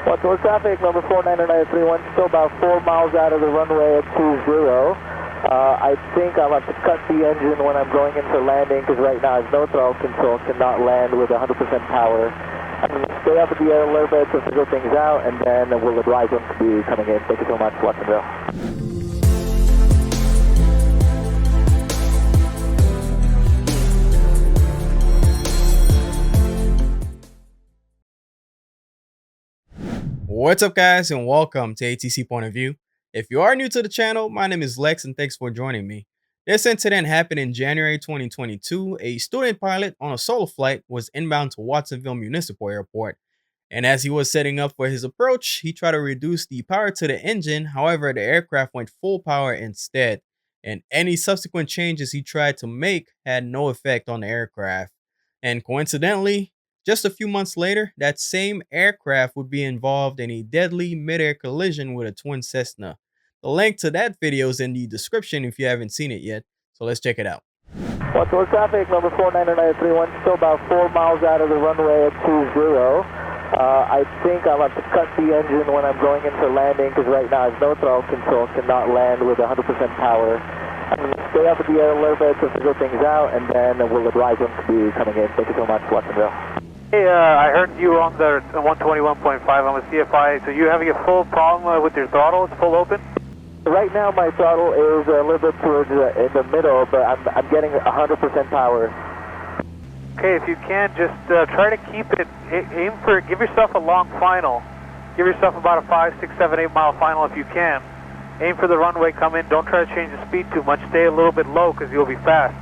Watsonville traffic, number 49931, still about 4 miles out of the runway at 20. I think I'll have to cut the engine when I'm going into landing because right now I have no throttle control, cannot land with 100% power. I'm going to stay up in the air a little bit to figure things out, and then we'll advise them to be coming in. Thank you so much, Watsonville. What's up, guys, and welcome to ATC Point of View. If you are new to the channel, my name is Lex and thanks for joining me. This incident happened in January 2022. A student pilot on a solo flight was inbound to Watsonville Municipal Airport, and as he was setting up for his approach, he tried to reduce the power to the engine. However, the aircraft went full power instead, and any subsequent changes he tried to make had no effect on the aircraft. And coincidentally, just a few months later, that same aircraft would be involved in a deadly mid-air collision with a twin Cessna. The link to that video is in the description if you haven't seen it yet, so let's check it out. Watsonville traffic, number 49931, still about 4 miles out of the runway at 20. I think I'll have to cut the engine when I'm going into landing because right now I have no throttle control, cannot land with 100% power. I'm going to stay up in the air a little bit to figure things out, and then we'll advise them to be coming in. Thank you so much, Watsonville. Hey, I heard you were on the 121.5. I'm a CFI. So you having a full problem with your throttle? It's full open? Right now my throttle is a little bit towards in the middle, but I'm getting 100% power. Okay, if you can, just try to keep it, give yourself a long final. Give yourself about a 5, 6, 7, 8 mile final if you can. Aim for the runway, come in, don't try to change the speed too much, stay a little bit low because you'll be fast.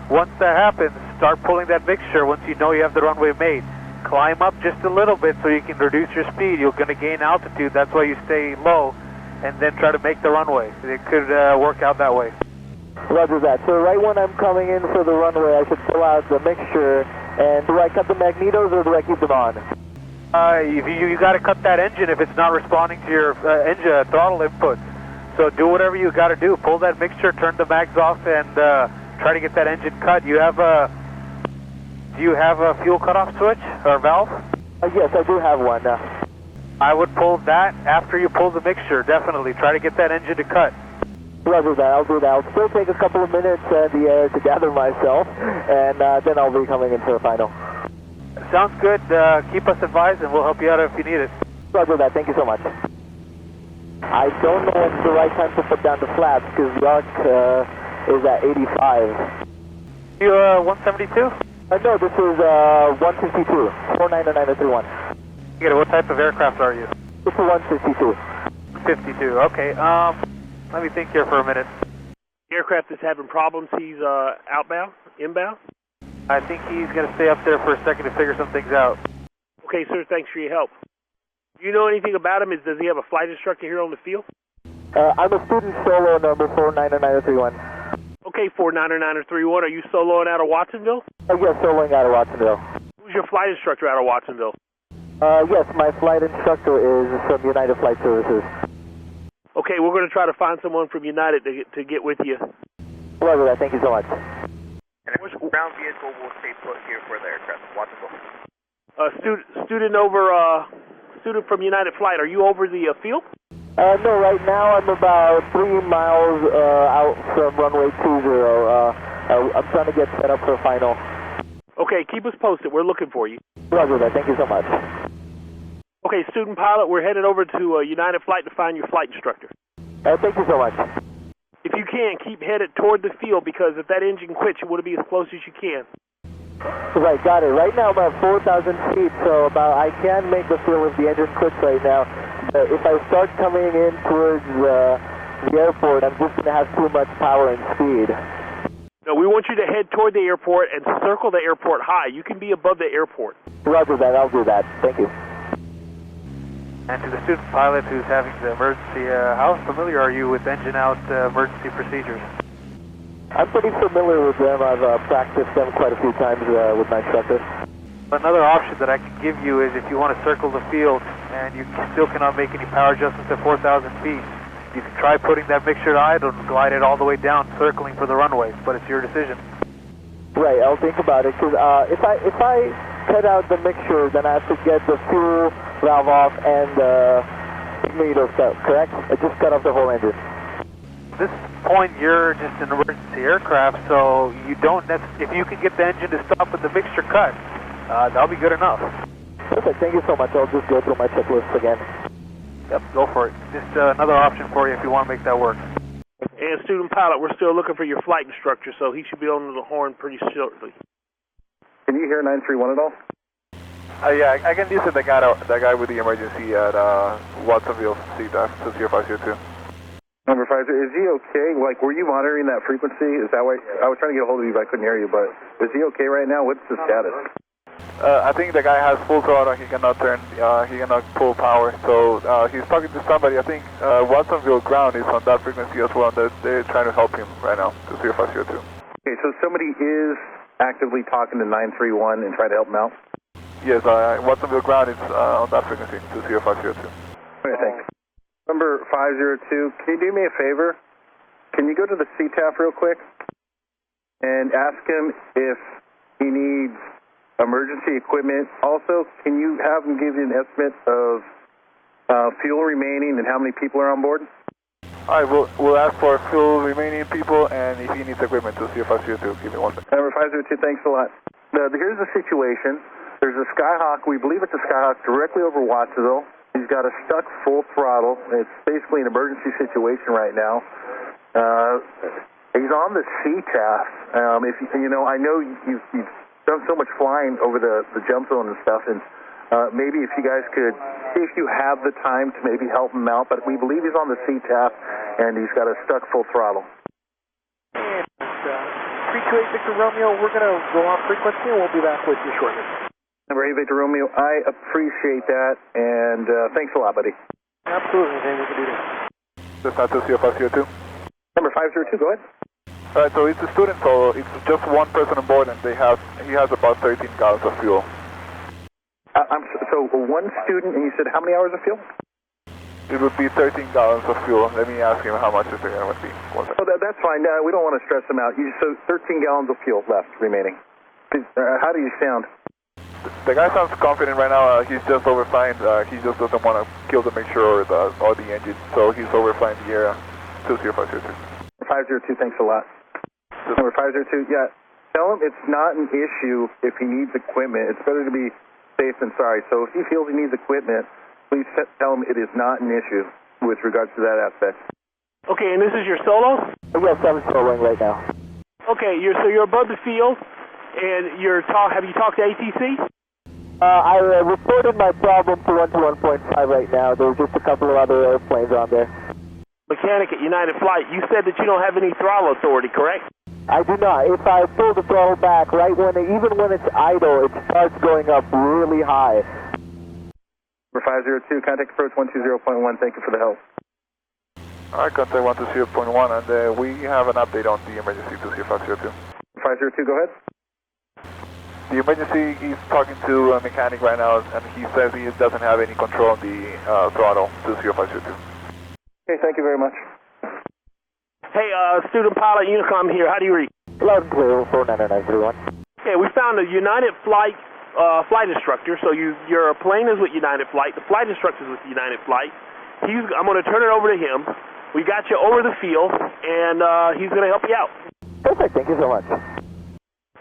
Once that happens, start pulling that mixture once you know you have the runway made. Climb up just a little bit so you can reduce your speed. You're going to gain altitude, that's why you stay low, and then try to make the runway. It could work out that way. Roger that. So right when I'm coming in for the runway, I should pull out the mixture, and do I cut the magnetos or do I keep them on? You got to cut that engine if it's not responding to your engine throttle inputs. So do whatever you got to do. Pull that mixture, turn the mags off, and try to get that engine cut. Do you have a fuel cutoff switch or valve? Yes, I do have one. I would pull that after you pull the mixture, definitely. Try to get that engine to cut. Roger that, I'll do that. I'll still take a couple of minutes in the air to gather myself, and then I'll be coming into the final. Sounds good. Keep us advised, and we'll help you out if you need it. Roger that, thank you so much. I don't know when's the right time to put down the flaps, because the arc is at 85. You 172? No, this is 152, 49931. What type of aircraft are you? This is 152. 52, okay. Let me think here for a minute. The aircraft is having problems. He's outbound, inbound? I think he's going to stay up there for a second to figure some things out. Okay, sir, thanks for your help. Do you know anything about him? Does he have a flight instructor here on the field? I'm a student solo, number 49931. Okay, 49931. Are you soloing out of Watsonville? Yes, soloing out of Watsonville. Who's your flight instructor out of Watsonville? Yes, my flight instructor is from United Flight Services. Okay, we're going to try to find someone from United to get with you. Roger that, thank you so much. And which ground vehicle will stay put here for the aircraft, Watsonville? Student from United Flight, are you over the field? No, right now I'm about 3 miles out from runway 20. I'm trying to get set up for final. Okay, keep us posted. We're looking for you. Roger that, thank you so much. Okay, student pilot, we're headed over to United Flight to find your flight instructor. Thank you so much. If you can, keep headed toward the field because if that engine quits, you want to be as close as you can. Right, got it. Right now I'm at 4,000 feet, so I can make the field if the engine quits right now. If I start coming in towards the airport, I'm just going to have too much power and speed. No, we want you to head toward the airport and circle the airport high. You can be above the airport. Roger that, I'll do that. Thank you. And to the student pilot who's having the emergency, how familiar are you with engine out emergency procedures? I'm pretty familiar with them. I've practiced them quite a few times with my instructor. Another option that I can give you is if you want to circle the field and you still cannot make any power adjustments at 4,000 feet, you can try putting that mixture to idle and glide it all the way down, circling for the runway, but it's your decision. Right, I'll think about it, because if I cut out the mixture, then I have to get the fuel valve off, and the ignitor stuff, correct? It just cut off the whole engine. At this point, you're just an emergency aircraft, so you don't. If you can get the engine to stop with the mixture cut, that'll be good enough. Perfect. Thank you so much. I'll just go through my checklist again. Yep, go for it. Just another option for you if you want to make that work. And student pilot, we're still looking for your flight instructor, so he should be on the horn pretty shortly. Can you hear 931 at all? Yeah, I can use it, the guy with the emergency at Watsonville CTAF, 20502. Number 5, is he okay? Like, were you monitoring that frequency? Is that why? I was trying to get a hold of you, but I couldn't hear you. But is he okay right now? What's the status? I think the guy has full throttle. He cannot pull power. So he's talking to somebody. I think Watsonville ground is on that frequency as well. They're trying to help him right now, 20502. Okay, so somebody is actively talking to 931 and trying to help him out? Yes, Watsonville ground is on that frequency, 20502. Okay, thanks. Number 502, can you do me a favor? Can you go to the CTAF real quick and ask him if he needs emergency equipment? Also, can you have him give you an estimate of fuel remaining and how many people are on board? All right, we'll ask for fuel remaining people and if he needs equipment, 20502. Give me 1 second. Number 502, thanks a lot. Here's the situation. There's a Skyhawk, we believe it's a Skyhawk directly over Watsonville. He's got a stuck full throttle. It's basically an emergency situation right now. He's on the CTAF. If you know, I know you've done so much flying over the jump zone and stuff, and maybe if you guys could see if you have the time to maybe help him out. But we believe he's on the CTAF, and he's got a stuck full throttle. And 328 Victor Romeo, we're going to go off frequency, and we'll be back with you shortly. Number 8 Victor Romeo, I appreciate that, and thanks a lot, buddy. Absolutely, anything we can do there. That's not 20502. Number 502, go ahead. All right, so it's a student, so it's just one person on board, and he has about 13 gallons of fuel. So one student, and you said how many hours of fuel? It would be 13 gallons of fuel. Let me ask him how much is it going to be. Oh, that's fine. We don't want to stress him out. So 13 gallons of fuel left remaining. How do you sound? The guy sounds confident right now. He's just overflying. He just doesn't want to kill the mixture or the engine, so he's overflying the area. 20502. 502, thanks a lot. Number 502, yeah. Tell him it's not an issue if he needs equipment. It's better to be safe than sorry. So if he feels he needs equipment, please tell him it is not an issue with regards to that aspect. Okay, and this is your solo? Yes, I'm soloing right now. Okay, so you're above the field, and have you talked to ATC? I reported my problem to 121.5 right now. There's just a couple of other airplanes on there. Mechanic at United Flight, you said that you don't have any throttle authority, correct? I do not. If I pull the throttle back, right even when it's idle, it starts going up really high. Number 502, contact approach 120.1. Thank you for the help. All right, contact 120.1, and we have an update on the emergency 20502. 502, go ahead. The emergency, he's talking to a mechanic right now, and he says he doesn't have any control on the throttle 20502. Okay, thank you very much. Hey, student pilot Unicom here. How do you read? Loud and clear, 49931. Okay, we found a United Flight flight instructor. So your plane is with United Flight. The flight instructor is with United Flight. I'm going to turn it over to him. We got you over the field, and he's going to help you out. Perfect, thank you so much.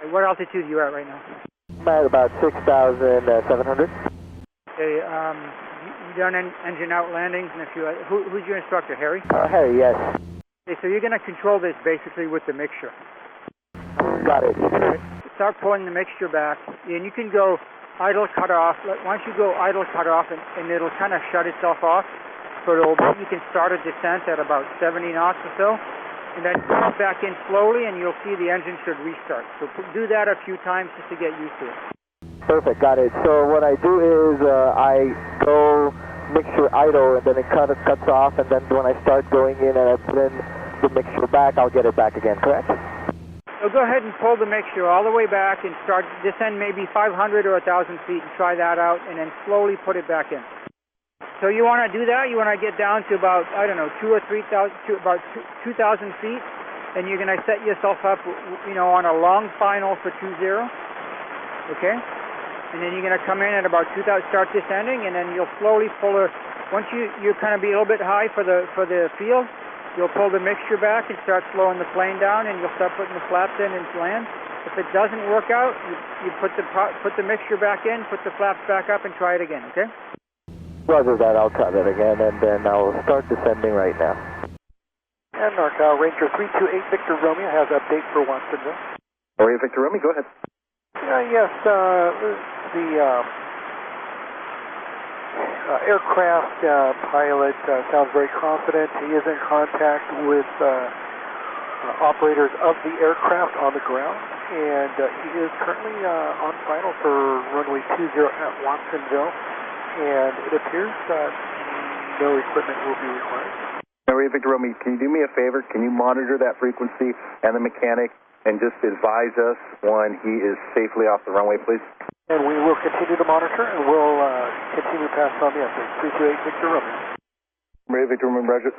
Hey, what altitude are you at right now? I'm at about 6,700. Okay, you done engine out landings, and who's your instructor, Harry? Harry, yes. Okay, so you're going to control this basically with the mixture. Got it. Start pulling the mixture back, and you can go idle cut off. Once you go idle cut off, and it'll kind of shut itself off for a little bit, you can start a descent at about 70 knots or so, and then come back in slowly, and you'll see the engine should restart. So do that a few times just to get used to it. Perfect, got it. So what I do is I go mixture idle, and then it cuts off, and then when I start going in and I put in the mixture back, I'll get it back again, correct? So go ahead and pull the mixture all the way back and start descend maybe 500 or 1,000 feet and try that out, and then slowly put it back in. So you want to do that? You want to get down to about, I don't know, 2,000 or 3,000, about 2,000 feet, and you're going to set yourself up, on a long final for 20. Okay? and then you're going to come in at about 2,000, start descending, and then you'll slowly pull the, once you kind of be a little bit high for the field, you'll pull the mixture back and start slowing the plane down, and you'll start putting the flaps in and land. If it doesn't work out, you put the mixture back in, put the flaps back up, and try it again, okay? Roger that, I'll try that again, and then I'll start descending right now. And NorCal Ranger 328 Victor Romeo has update for Watsonville. All right, Victor Romeo, go ahead. Yes, the aircraft pilot sounds very confident. He is in contact with operators of the aircraft on the ground, and he is currently on final for runway 20 at Watsonville, and it appears that no equipment will be required. All right, Victor Romeo, can you do me a favor? Can you monitor that frequency and the mechanic and just advise us when he is safely off the runway, please? And we will continue to monitor, and we'll continue to pass on the update. 328 Victor Romeo. All right, Victor Romeo, Roger.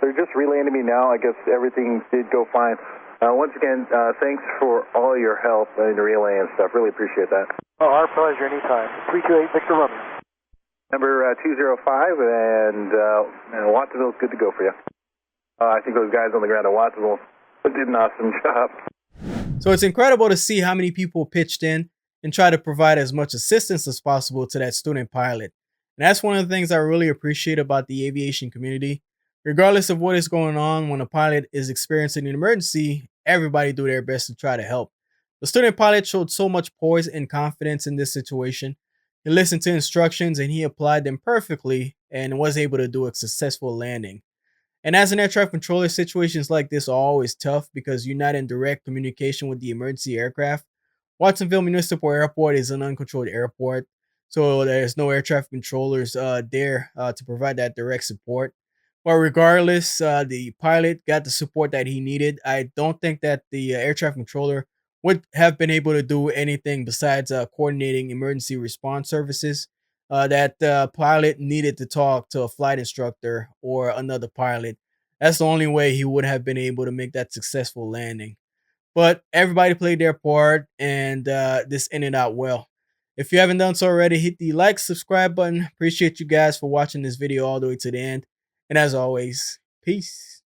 They're just relaying to me now. I guess everything did go fine. Once again, thanks for all your help in the relay and stuff. Really appreciate that. Oh, our pleasure, anytime. 328 Victor Romeo. Number 205, and Watsonville's good to go for you. I think those guys on the ground at Watsonville did an awesome job. So it's incredible to see how many people pitched in and try to provide as much assistance as possible to that student pilot. And that's one of the things I really appreciate about the aviation community. Regardless of what is going on, when a pilot is experiencing an emergency, everybody do their best to try to help. The student pilot showed so much poise and confidence in this situation. He listened to instructions and he applied them perfectly and was able to do a successful landing. And as an air traffic controller, situations like this are always tough because you're not in direct communication with the emergency aircraft. Watsonville Municipal Airport is an uncontrolled airport, so there's no air traffic controllers there to provide that direct support. But regardless, the pilot got the support that he needed. I don't think that the air traffic controller would have been able to do anything besides coordinating emergency response services. That pilot needed to talk to a flight instructor or another pilot. That's the only way he would have been able to make that successful landing. But everybody played their part, and this ended out well. If you haven't done so already, hit the like, subscribe button. Appreciate you guys for watching this video all the way to the end. And as always, peace.